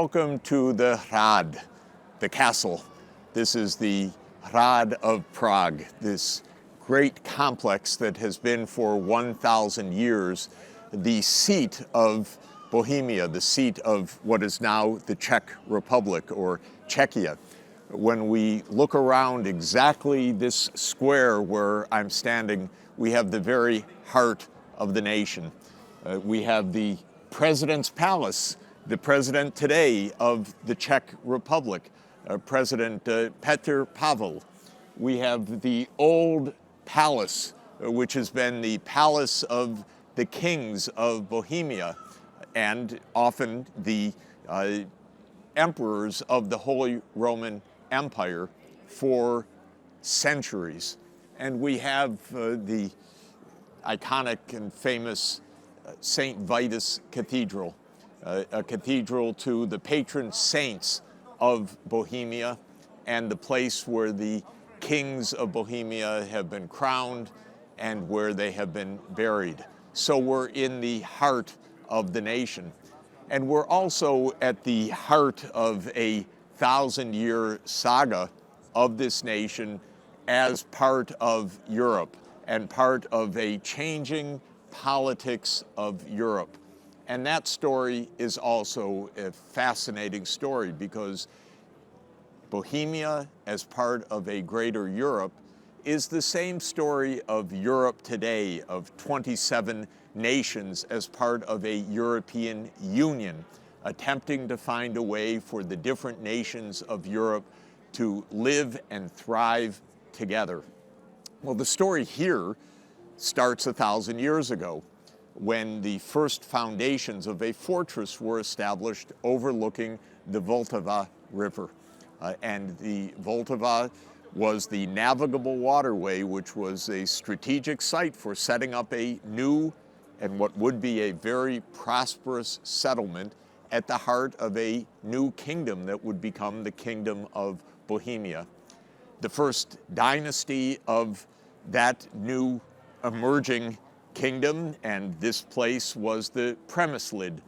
Welcome to the Hrad, the castle. This is the Hrad of Prague, this great complex that has been for 1,000 years the seat of Bohemia, the seat of what is now the Czech Republic or Czechia. When we look around exactly this square where I'm standing, we have the very heart of the nation. We have the President's Palace, the president today of the Czech Republic, President Petr Pavel. We have the old palace, which has been the palace of the kings of Bohemia and often the emperors of the Holy Roman Empire for centuries. And we have the iconic and famous St. Vitus Cathedral, a cathedral to the patron saints of Bohemia and the place where the kings of Bohemia have been crowned and where they have been buried. So we're in the heart of the nation. And we're also at the heart of a 1,000-year saga of this nation as part of Europe and part of a changing politics of Europe. And that story is also a fascinating story because Bohemia, as part of a greater Europe, is the same story of Europe today, of 27 nations as part of a European Union, attempting to find a way for the different nations of Europe to live and thrive together. Well, the story here starts 1,000 years ago when the first foundations of a fortress were established overlooking the Vltava River. And the Vltava was the navigable waterway, which was a strategic site for setting up a new and what would be a very prosperous settlement at the heart of a new kingdom that would become the Kingdom of Bohemia. The first dynasty of that new emerging kingdom and this place was the Přemyslid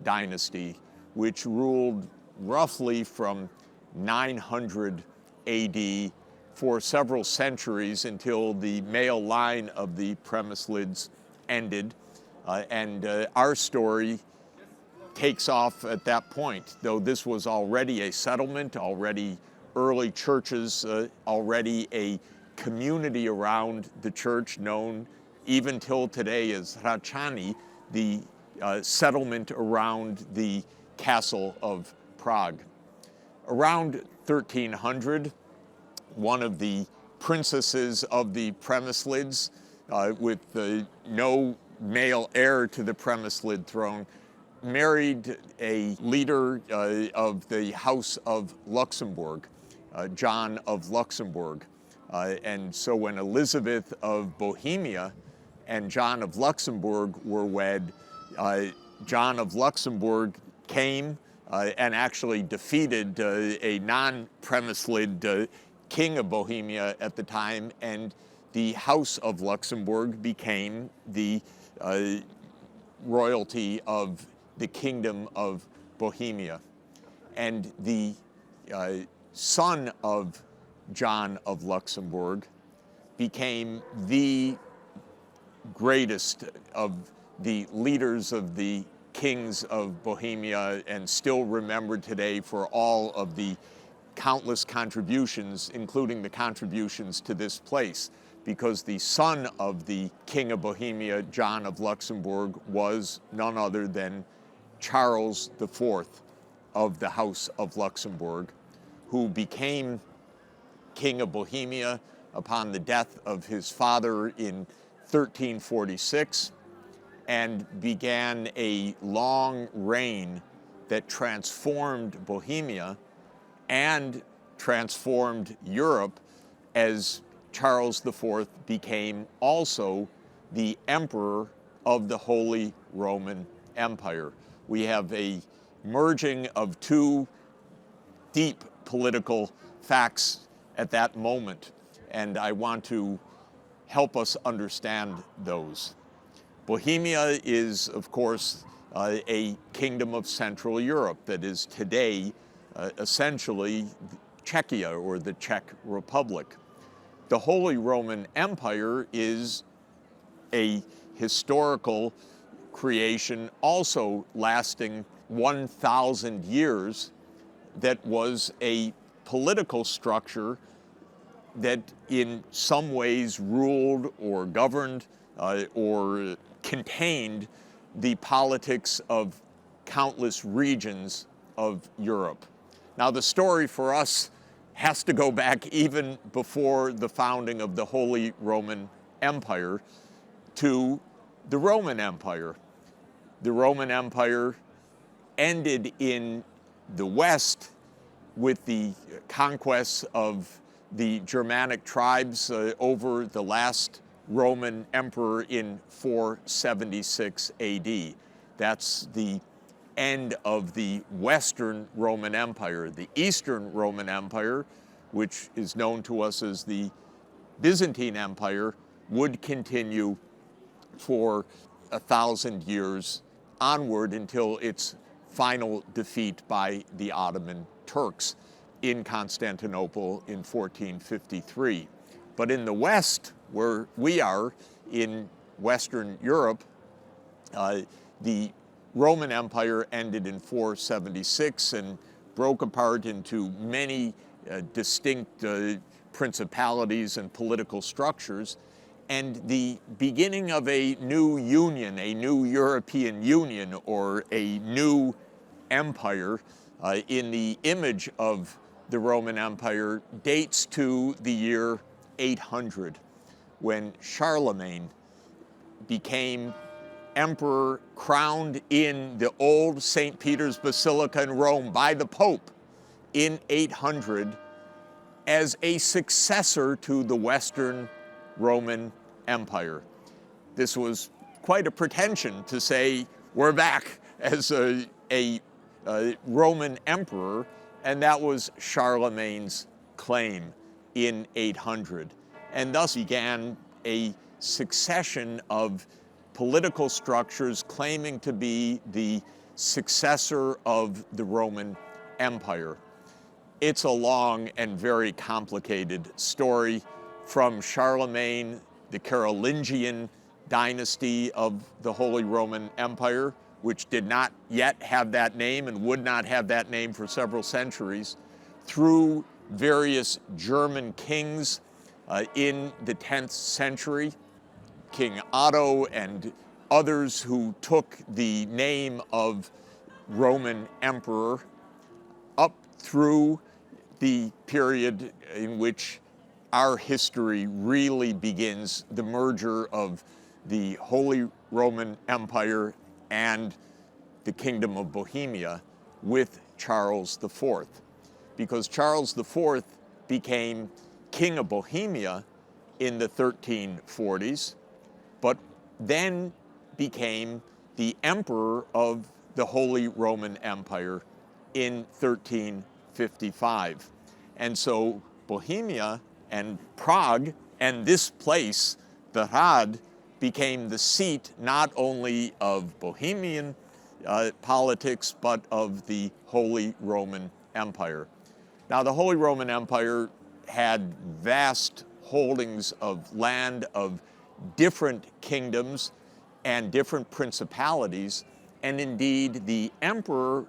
dynasty, which ruled roughly from 900 AD for several centuries until the male line of the Přemyslids ended. Our story takes off at that point, though this was already a settlement, already early churches, already a community around the church known even till today as Hradčany, the settlement around the castle of Prague. Around 1300, one of the princesses of the Přemyslids, with no male heir to the Přemyslid throne, married a leader of the House of Luxembourg, John of Luxembourg. And so when Elizabeth of Bohemia and John of Luxembourg were wed, John of Luxembourg came and actually defeated a non-Přemyslid king of Bohemia at the time, and the House of Luxembourg became the royalty of the Kingdom of Bohemia. And the son of John of Luxembourg became the greatest of the leaders of the kings of Bohemia and still remembered today for all of the countless contributions, including the contributions to this place, because the son of the King of Bohemia, John of Luxembourg, was none other than Charles IV of the House of Luxembourg, who became King of Bohemia upon the death of his father in 1346 and began a long reign that transformed Bohemia and transformed Europe as Charles IV became also the emperor of the Holy Roman Empire. We have a merging of two deep political facts at that moment, and I want to help us understand those. Bohemia is, of course, a kingdom of Central Europe that is today essentially Czechia, or the Czech Republic. The Holy Roman Empire is a historical creation also lasting 1,000 years that was a political structure that in some ways ruled or governed or contained the politics of countless regions of Europe. Now, the story for us has to go back even before the founding of the Holy Roman Empire to the Roman Empire. The Roman Empire ended in the West with the conquests of the Germanic tribes over the last Roman emperor in 476 AD. That's the end of the Western Roman Empire. The Eastern Roman Empire, which is known to us as the Byzantine Empire, would continue for 1,000 years onward until its final defeat by the Ottoman Turks in Constantinople in 1453. But in the West, where we are in Western Europe, the Roman Empire ended in 476 and broke apart into many distinct principalities and political structures. And the beginning of a new union, a new European Union, or a new empire in the image of the Roman Empire dates to the year 800, when Charlemagne became emperor, crowned in the old St. Peter's Basilica in Rome by the Pope in 800 as a successor to the Western Roman Empire. This was quite a pretension to say we're back as a Roman emperor, and that was Charlemagne's claim in 800. And thus began a succession of political structures claiming to be the successor of the Roman Empire. It's a long and very complicated story from Charlemagne, the Carolingian dynasty of the Holy Roman Empire, which did not yet have that name and would not have that name for several centuries, through various German kings in the 10th century, King Otto and others who took the name of Roman emperor, up through the period in which our history really begins, the merger of the Holy Roman Empire and the Kingdom of Bohemia with Charles IV. Because Charles IV became King of Bohemia in the 1340s, but then became the Emperor of the Holy Roman Empire in 1355. And so Bohemia and Prague and this place, the Hrad, became the seat not only of Bohemian politics, but of the Holy Roman Empire. Now, the Holy Roman Empire had vast holdings of land of different kingdoms and different principalities, and indeed the emperor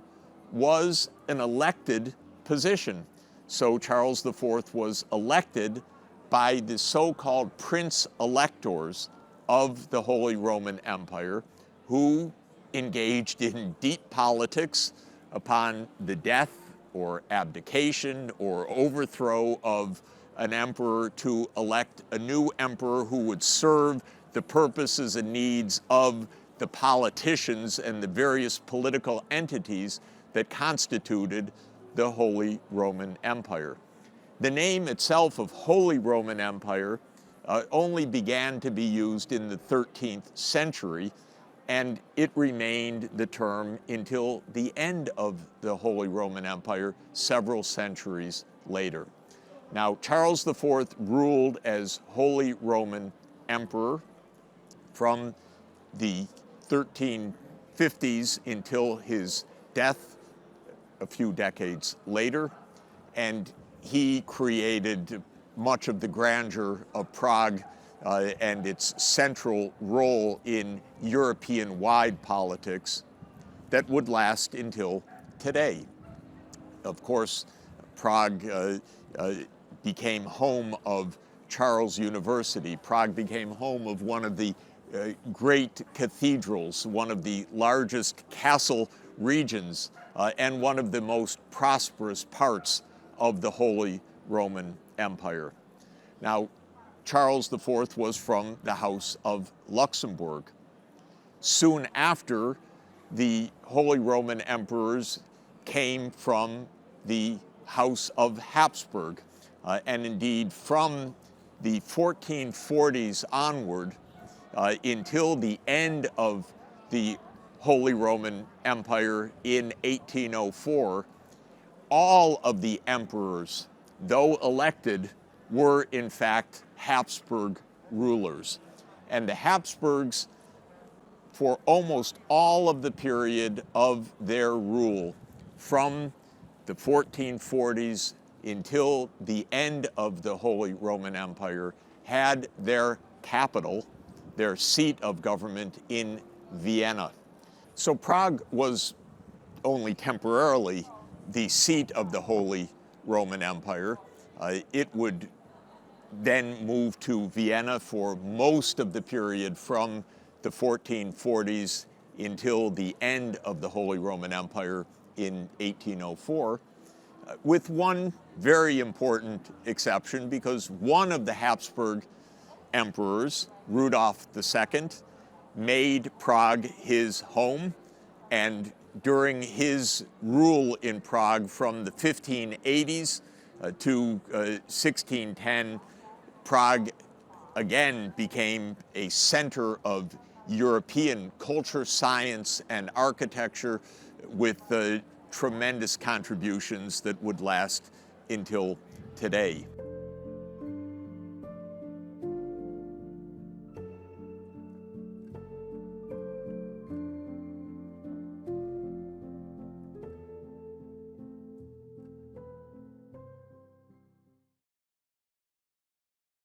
was an elected position. So Charles IV was elected by the so-called prince electors of the Holy Roman Empire, who engaged in deep politics upon the death or abdication or overthrow of an emperor to elect a new emperor who would serve the purposes and needs of the politicians and the various political entities that constituted the Holy Roman Empire. The name itself of Holy Roman Empire only began to be used in the 13th century, and it remained the term until the end of the Holy Roman Empire several centuries later. Now, Charles IV ruled as Holy Roman Emperor from the 1340s 50s until his death a few decades later, and he created much of the grandeur of Prague and its central role in European-wide politics that would last until today. Of course, Prague became home of Charles University. Prague became home of one of the great cathedrals, one of the largest castle regions, and one of the most prosperous parts of the Holy Roman Empire. Now, Charles IV was from the House of Luxembourg. Soon after, the Holy Roman Emperors came from the House of Habsburg, and indeed from the 1440s onward until the end of the Holy Roman Empire in 1804, all of the emperors, though elected, were in fact Habsburg rulers. And the Habsburgs, for almost all of the period of their rule, from the 1440s until the end of the Holy Roman Empire, had their capital, their seat of government, in Vienna. So Prague was only temporarily the seat of the Holy Roman Empire. It would then move to Vienna for most of the period from the 1440s until the end of the Holy Roman Empire in 1804, with one very important exception, because one of the Habsburg emperors, Rudolf II, made Prague his home, and during his rule in Prague from the 1580s to 1610, Prague again became a center of European culture, science, and architecture, with tremendous contributions that would last until today.